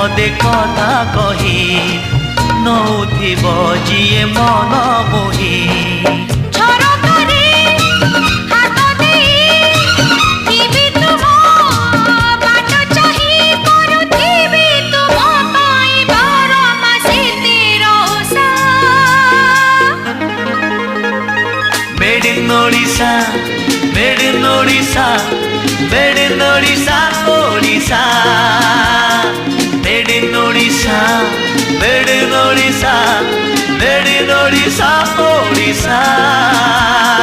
पदे कथा कही नौथिब जिए मन मोही Odisha, made in Odisha, made in Odisha, Odisha, made in Odisha, made in Odisha, made in Odisha, Odisha.